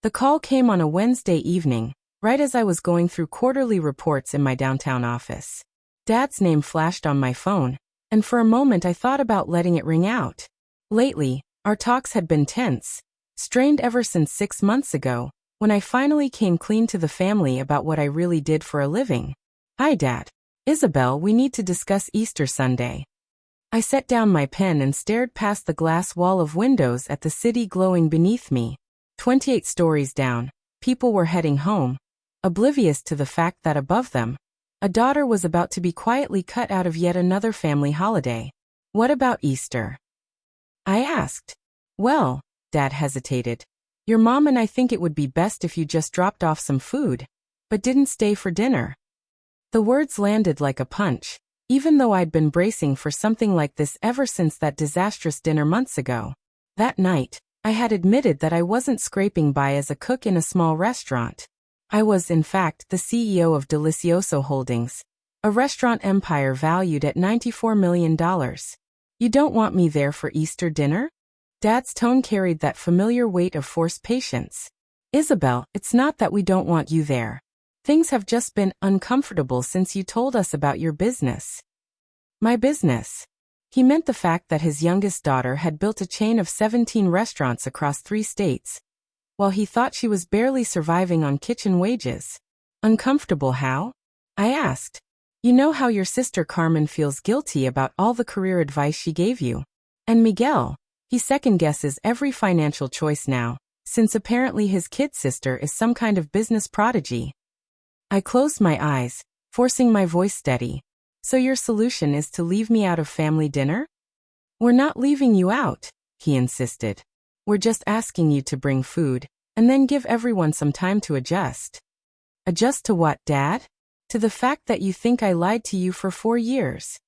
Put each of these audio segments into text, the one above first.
The call came on a Wednesday evening, right as I was going through quarterly reports in my downtown office. Dad's name flashed on my phone, and for a moment I thought about letting it ring out. Lately, our talks had been tense, strained ever since 6 months ago, when I finally came clean to the family about what I really did for a living. "Hi, Dad. Isabel, we need to discuss Easter Sunday." I set down my pen and stared past the glass wall of windows at the city glowing beneath me. 28 stories down, people were heading home, oblivious to the fact that above them, a daughter was about to be quietly cut out of yet another family holiday. "What about Easter?" I asked. "Well," Dad hesitated, "your mom and I think it would be best if you just dropped off some food, but didn't stay for dinner." The words landed like a punch, even though I'd been bracing for something like this ever since that disastrous dinner months ago. That night, I had admitted that I wasn't scraping by as a cook in a small restaurant. I was, in fact, the CEO of Delicioso Holdings, a restaurant empire valued at $94 million. "You don't want me there for Easter dinner?" Dad's tone carried that familiar weight of forced patience. "Isabel, it's not that we don't want you there. Things have just been uncomfortable since you told us about your business." My business? He meant the fact that his youngest daughter had built a chain of 17 restaurants across 3 states, while he thought she was barely surviving on kitchen wages. "Uncomfortable how?" I asked. "You know how your sister Carmen feels guilty about all the career advice she gave you. And Miguel, he second-guesses every financial choice now, since apparently his kid sister is some kind of business prodigy." I closed my eyes, forcing my voice steady. "So your solution is to leave me out of family dinner?" "We're not leaving you out," he insisted. "We're just asking you to bring food, and then give everyone some time to adjust." "Adjust to what, Dad?" "To the fact that you think I lied to you for 4 years."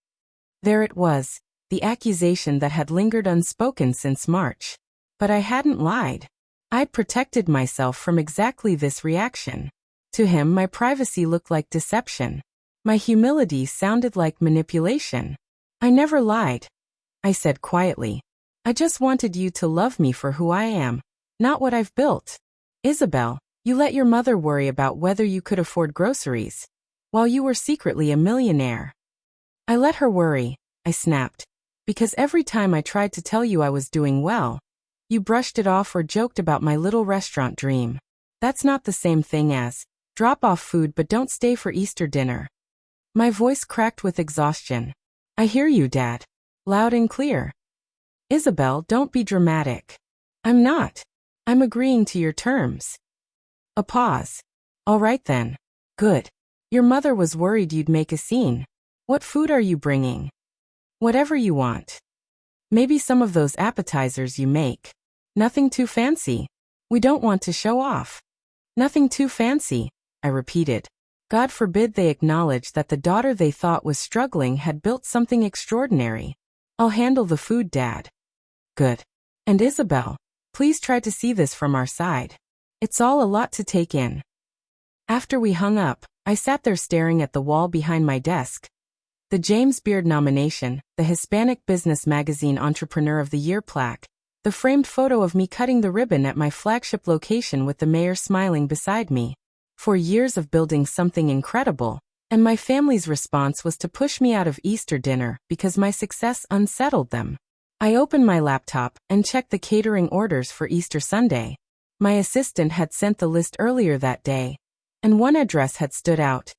There it was, the accusation that had lingered unspoken since March. But I hadn't lied. I'd protected myself from exactly this reaction. To him, my privacy looked like deception. My humility sounded like manipulation. "I never lied," I said quietly. "I just wanted you to love me for who I am, not what I've built." "Isabel, you let your mother worry about whether you could afford groceries, while you were secretly a millionaire." "I let her worry," I snapped, "because every time I tried to tell you I was doing well, you brushed it off or joked about my little restaurant dream. That's not the same thing as, drop off food but don't stay for Easter dinner." My voice cracked with exhaustion. "I hear you, Dad. Loud and clear." "Isabel, don't be dramatic." "I'm not. I'm agreeing to your terms." A pause. "All right then. Good. Your mother was worried you'd make a scene. What food are you bringing?" "Whatever you want. Maybe some of those appetizers you make. Nothing too fancy. We don't want to show off." "Nothing too fancy," I repeated. God forbid they acknowledge that the daughter they thought was struggling had built something extraordinary. "I'll handle the food, Dad." "Good. And Isabel, please try to see this from our side. It's all a lot to take in." After we hung up, I sat there staring at the wall behind my desk. The James Beard nomination, the Hispanic Business Magazine Entrepreneur of the Year plaque, the framed photo of me cutting the ribbon at my flagship location with the mayor smiling beside me. 4 years of building something incredible, and my family's response was to push me out of Easter dinner because my success unsettled them. I opened my laptop and checked the catering orders for Easter Sunday. My assistant had sent the list earlier that day, and one address had stood out.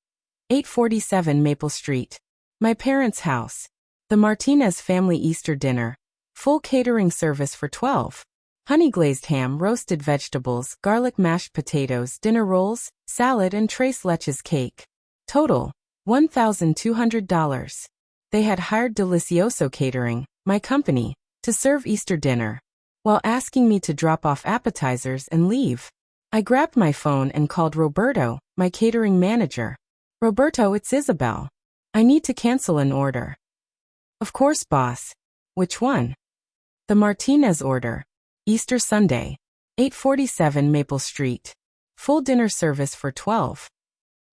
847 Maple Street. My parents' house. The Martinez family Easter dinner. Full catering service for 12. Honey-glazed ham, roasted vegetables, garlic mashed potatoes, dinner rolls, salad and tres leches cake. Total, $1,200. They had hired Delicioso Catering, my company, to serve Easter dinner, while asking me to drop off appetizers and leave. I grabbed my phone and called Roberto, my catering manager. "Roberto, it's Isabel. I need to cancel an order." "Of course, boss. Which one?" "The Martinez order. Easter Sunday. 847 Maple Street. Full dinner service for 12.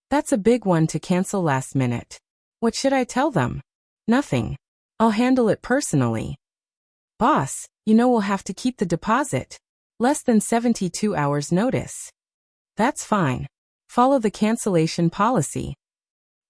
"That's a big one to cancel last minute. What should I tell them?" "Nothing. I'll handle it personally." "Boss, you know we'll have to keep the deposit." Less than 72 hours notice. That's fine. Follow the cancellation policy.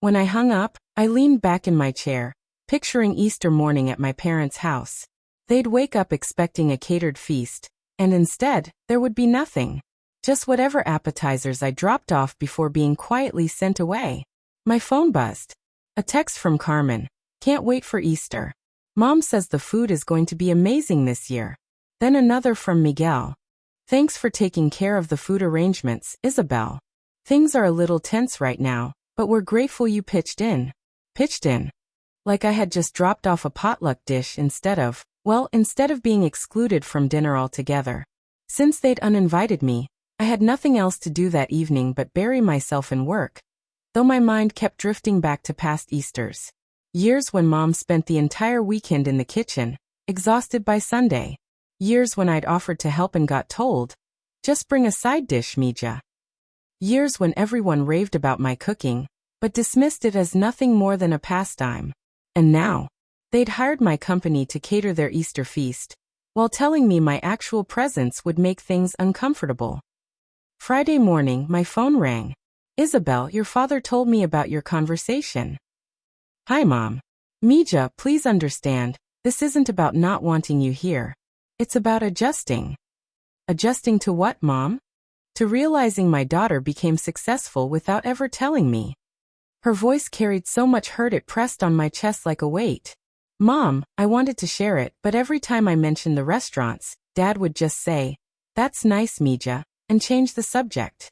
When I hung up, I leaned back in my chair, picturing Easter morning at my parents' house. They'd wake up expecting a catered feast, and instead, there would be nothing. Just whatever appetizers I dropped off before being quietly sent away. My phone buzzed. A text from Carmen. Can't wait for Easter. Mom says the food is going to be amazing this year. Then another from Miguel. Thanks for taking care of the food arrangements, Isabel. Things are a little tense right now, but we're grateful you pitched in. Pitched in. Like I had just dropped off a potluck dish instead of being excluded from dinner altogether. Since they'd uninvited me, I had nothing else to do that evening but bury myself in work. Though my mind kept drifting back to past Easters. Years when Mom spent the entire weekend in the kitchen, exhausted by Sunday. Years when I'd offered to help and got told, just bring a side dish, Mija. Years when everyone raved about my cooking, but dismissed it as nothing more than a pastime. And now, they'd hired my company to cater their Easter feast, while telling me my actual presence would make things uncomfortable. Friday morning, my phone rang. Isabel, your father told me about your conversation. Hi, Mom. Mija, please understand, this isn't about not wanting you here. It's about adjusting. Adjusting to what, Mom? To realizing my daughter became successful without ever telling me. Her voice carried so much hurt it pressed on my chest like a weight. Mom, I wanted to share it, but every time I mentioned the restaurants, Dad would just say, "That's nice, Mija," and change the subject.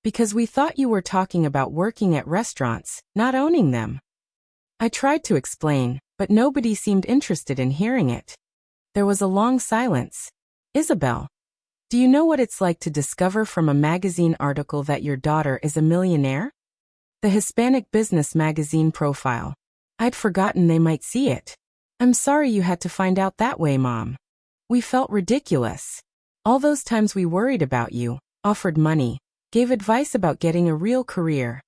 Because we thought you were talking about working at restaurants, not owning them. I tried to explain, but nobody seemed interested in hearing it. There was a long silence. Isabel, do you know what it's like to discover from a magazine article that your daughter is a millionaire? The Hispanic Business Magazine profile. I'd forgotten they might see it. I'm sorry you had to find out that way, Mom. We felt ridiculous. All those times we worried about you, offered money, gave advice about getting a real career.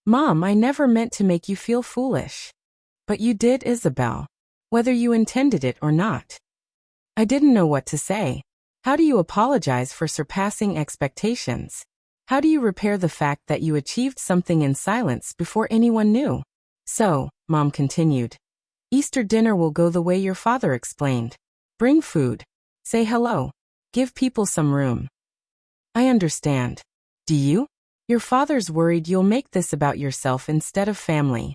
Mom, I never meant to make you feel foolish. But you did, Isabel. Whether you intended it or not. I didn't know what to say. How do you apologize for surpassing expectations? How do you repair the fact that you achieved something in silence before anyone knew? So, Mom continued. Easter dinner will go the way your father explained. Bring food. Say hello. Give people some room. I understand. Do you? Your father's worried you'll make this about yourself instead of family.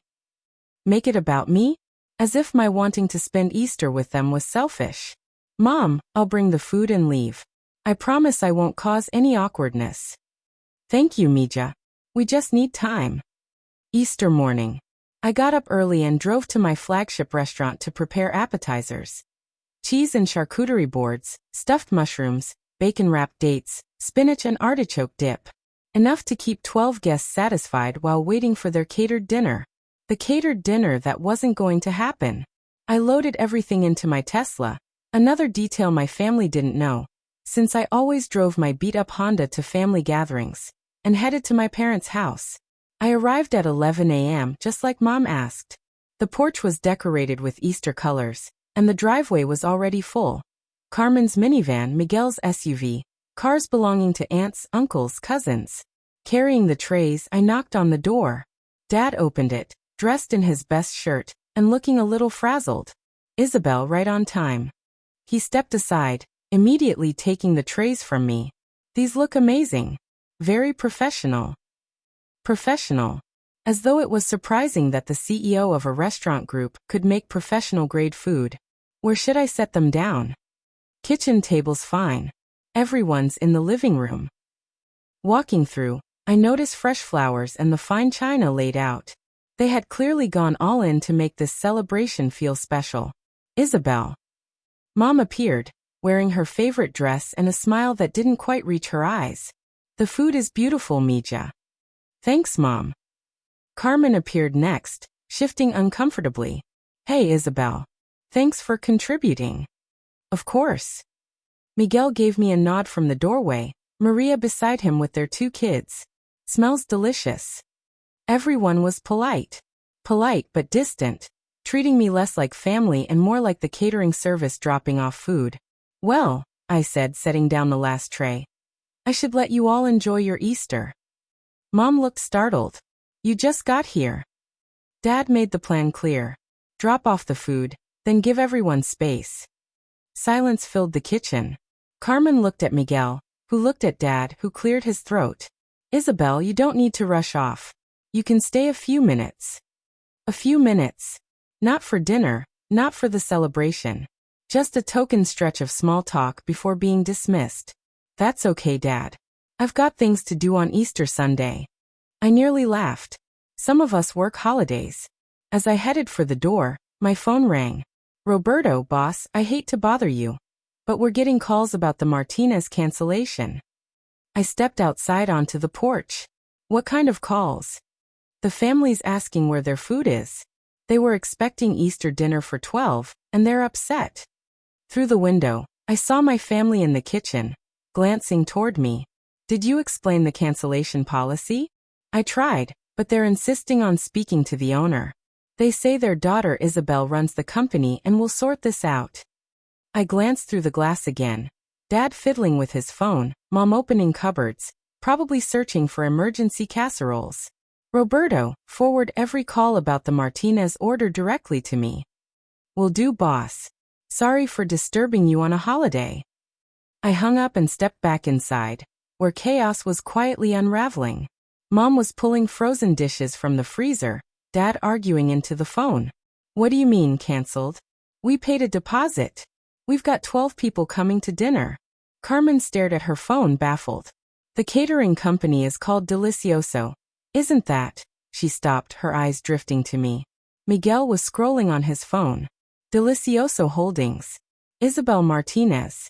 Make it about me? As if my wanting to spend Easter with them was selfish. Mom, I'll bring the food and leave. I promise I won't cause any awkwardness. Thank you, Mija. We just need time. Easter morning. I got up early and drove to my flagship restaurant to prepare appetizers. Cheese and charcuterie boards, stuffed mushrooms, bacon-wrapped dates, spinach and artichoke dip. Enough to keep 12 guests satisfied while waiting for their catered dinner. The catered dinner that wasn't going to happen. I loaded everything into my Tesla, another detail my family didn't know, since I always drove my beat-up Honda to family gatherings, and headed to my parents' house. I arrived at 11 a.m. just like Mom asked. The porch was decorated with Easter colors, and the driveway was already full. Carmen's minivan, Miguel's SUV, cars belonging to aunts, uncles, cousins. Carrying the trays, I knocked on the door. Dad opened it, dressed in his best shirt, and looking a little frazzled. Isabel, right on time. He stepped aside, immediately taking the trays from me. These look amazing. Very professional. Professional. As though it was surprising that the CEO of a restaurant group could make professional-grade food. Where should I set them down? Kitchen table's fine. Everyone's in the living room. Walking through, I noticed fresh flowers and the fine china laid out. They had clearly gone all in to make this celebration feel special. Isabel. Mom appeared, wearing her favorite dress and a smile that didn't quite reach her eyes. The food is beautiful, Mija. Thanks, Mom. Carmen appeared next, shifting uncomfortably. Hey, Isabel. Thanks for contributing. Of course. Miguel gave me a nod from the doorway, Maria beside him with their 2 kids. Smells delicious. Everyone was polite. Polite but distant, treating me less like family and more like the catering service dropping off food. Well, I said, setting down the last tray. I should let you all enjoy your Easter. Mom looked startled. You just got here. Dad made the plan clear. Drop off the food, then give everyone space. Silence filled the kitchen. Carmen looked at Miguel, who looked at Dad, who cleared his throat. Isabel, you don't need to rush off. You can stay a few minutes. A few minutes. Not for dinner, not for the celebration. Just a token stretch of small talk before being dismissed. That's okay, Dad. I've got things to do on Easter Sunday. I nearly laughed. Some of us work holidays. As I headed for the door, my phone rang. Roberto, boss, I hate to bother you, but we're getting calls about the Martinez cancellation. I stepped outside onto the porch. What kind of calls? The family's asking where their food is. They were expecting Easter dinner for 12, and they're upset. Through the window, I saw my family in the kitchen, glancing toward me. Did you explain the cancellation policy? I tried, but they're insisting on speaking to the owner. They say their daughter Isabel runs the company and will sort this out. I glanced through the glass again. Dad fiddling with his phone, Mom opening cupboards, probably searching for emergency casseroles. Roberto, forward every call about the Martinez order directly to me. Will do, boss. Sorry for disturbing you on a holiday. I hung up and stepped back inside, where chaos was quietly unraveling. Mom was pulling frozen dishes from the freezer, Dad arguing into the phone. What do you mean, canceled? We paid a deposit. We've got 12 people coming to dinner. Carmen stared at her phone, baffled. The catering company is called Delicioso. Isn't that? She stopped, her eyes drifting to me. Miguel was scrolling on his phone. Delicioso Holdings. Isabel Martinez.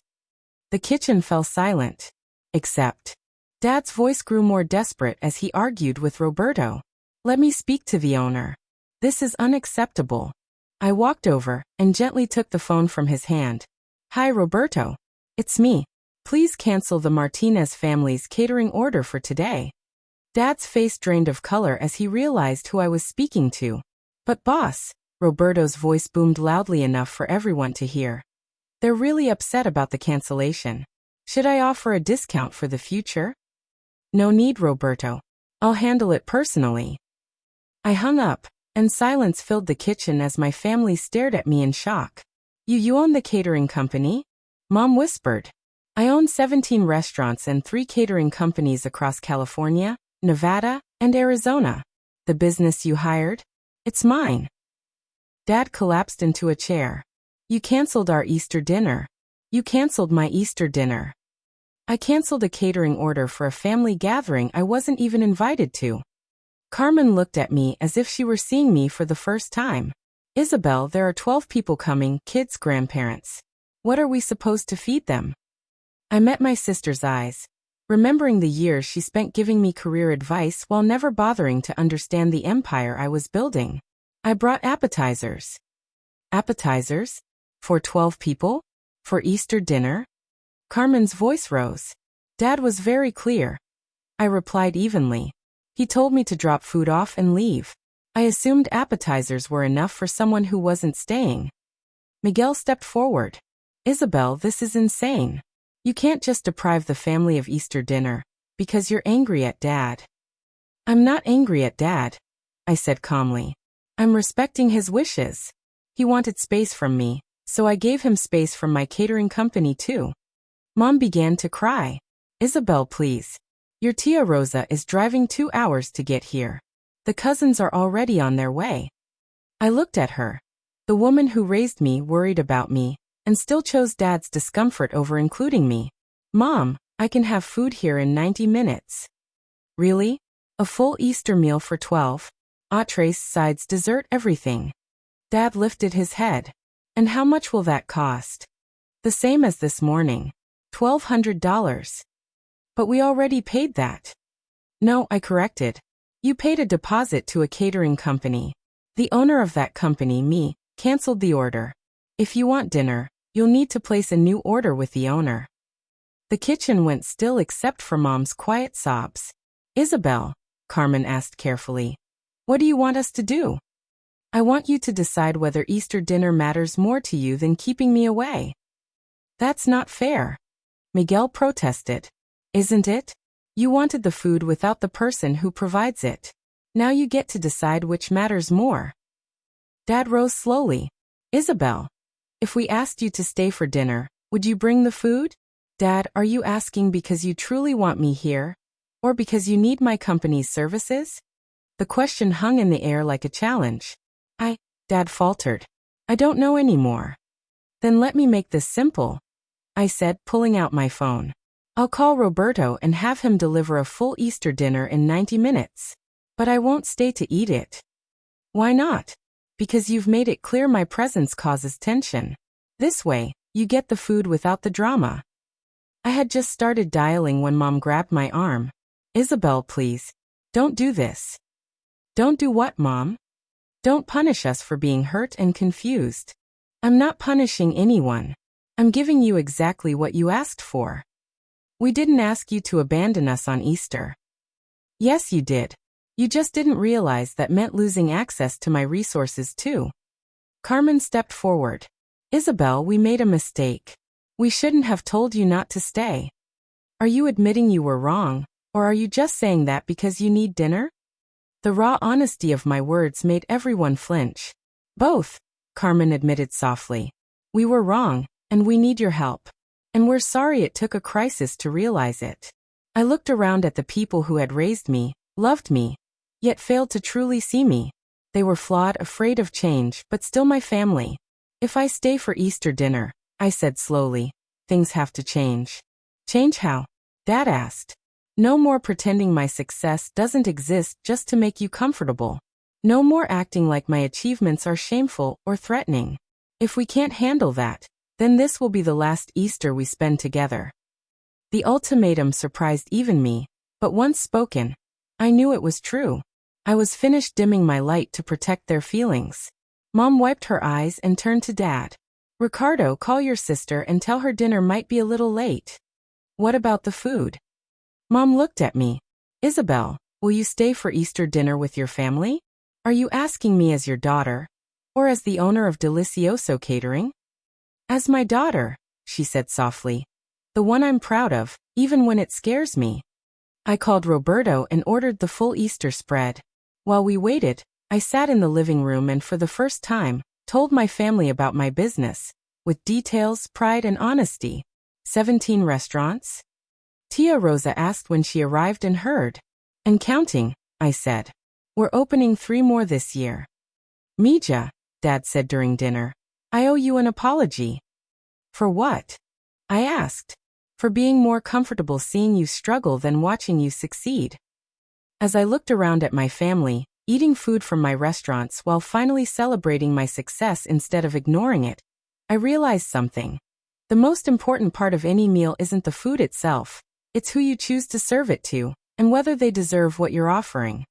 The kitchen fell silent. Except. Dad's voice grew more desperate as he argued with Roberto. Let me speak to the owner. This is unacceptable. I walked over and gently took the phone from his hand. Hi, Roberto. It's me. Please cancel the Martinez family's catering order for today. Dad's face drained of color as he realized who I was speaking to. But boss, Roberto's voice boomed loudly enough for everyone to hear. They're really upset about the cancellation. Should I offer a discount for the future? No need, Roberto. I'll handle it personally. I hung up, and silence filled the kitchen as my family stared at me in shock. You own the catering company? Mom whispered. I own 17 restaurants and 3 catering companies across California, Nevada, and Arizona. The business you hired? It's mine. Dad collapsed into a chair. You canceled our Easter dinner. You canceled my Easter dinner. I canceled a catering order for a family gathering I wasn't even invited to. Carmen looked at me as if she were seeing me for the first time. Isabel, there are 12 people coming, kids, grandparents. What are we supposed to feed them? I met my sister's eyes, remembering the years she spent giving me career advice while never bothering to understand the empire I was building. I brought appetizers. Appetizers? For 12 people? For Easter dinner? Carmen's voice rose. Dad was very clear. I replied evenly. He told me to drop food off and leave. I assumed appetizers were enough for someone who wasn't staying. Miguel stepped forward. Isabel, this is insane. You can't just deprive the family of Easter dinner, because you're angry at Dad. I'm not angry at Dad, I said calmly. I'm respecting his wishes. He wanted space from me, so I gave him space from my catering company too. Mom began to cry. Isabel, please. Your tia Rosa is driving 2 hours to get here. The cousins are already on their way. I looked at her. The woman who raised me worried about me, and still chose Dad's discomfort over including me. Mom, I can have food here in 90 minutes. Really? A full Easter meal for 12? Entrees, sides, dessert, everything. Dad lifted his head. And how much will that cost? The same as this morning. $1,200. But we already paid that. No, I corrected. You paid a deposit to a catering company. The owner of that company, me, canceled the order. If you want dinner, you'll need to place a new order with the owner. The kitchen went still except for Mom's quiet sobs. Isabel, Carmen asked carefully, what do you want us to do? I want you to decide whether Easter dinner matters more to you than keeping me away. That's not fair. Miguel protested. Isn't it? You wanted the food without the person who provides it. Now you get to decide which matters more. Dad rose slowly. Isabel, if we asked you to stay for dinner, would you bring the food? Dad, are you asking because you truly want me here? Or because you need my company's services? The question hung in the air like a challenge. Dad faltered. I don't know anymore. Then let me make this simple, I said, pulling out my phone. I'll call Roberto and have him deliver a full Easter dinner in 90 minutes. But I won't stay to eat it. Why not? Because you've made it clear my presence causes tension. This way, you get the food without the drama. I had just started dialing when Mom grabbed my arm. Isabel, please. Don't do this. Don't do what, Mom? Don't punish us for being hurt and confused. I'm not punishing anyone. I'm giving you exactly what you asked for. We didn't ask you to abandon us on Easter. Yes, you did. You just didn't realize that meant losing access to my resources too. Carmen stepped forward. Isabel, we made a mistake. We shouldn't have told you not to stay. Are you admitting you were wrong, or are you just saying that because you need dinner? The raw honesty of my words made everyone flinch. Both, Carmen admitted softly. We were wrong, and we need your help. And we're sorry it took a crisis to realize it. I looked around at the people who had raised me, loved me, yet failed to truly see me. They were flawed, afraid of change, but still my family. If I stay for Easter dinner, I said slowly, things have to change. Change how? Dad asked. No more pretending my success doesn't exist just to make you comfortable. No more acting like my achievements are shameful or threatening. If we can't handle that, then this will be the last Easter we spend together. The ultimatum surprised even me, but once spoken, I knew it was true. I was finished dimming my light to protect their feelings. Mom wiped her eyes and turned to Dad. Ricardo, call your sister and tell her dinner might be a little late. What about the food? Mom looked at me. Isabel, will you stay for Easter dinner with your family? Are you asking me as your daughter, or as the owner of Delicioso Catering? As my daughter, she said softly. The one I'm proud of, even when it scares me. I called Roberto and ordered the full Easter spread. While we waited, I sat in the living room and for the first time, told my family about my business, with details, pride, and honesty. 17 restaurants? Tia Rosa asked when she arrived and heard. And counting, I said. We're opening 3 more this year. Mija, Dad said during dinner, I owe you an apology. For what? I asked. For being more comfortable seeing you struggle than watching you succeed. As I looked around at my family, eating food from my restaurants while finally celebrating my success instead of ignoring it, I realized something. The most important part of any meal isn't the food itself, it's who you choose to serve it to, and whether they deserve what you're offering.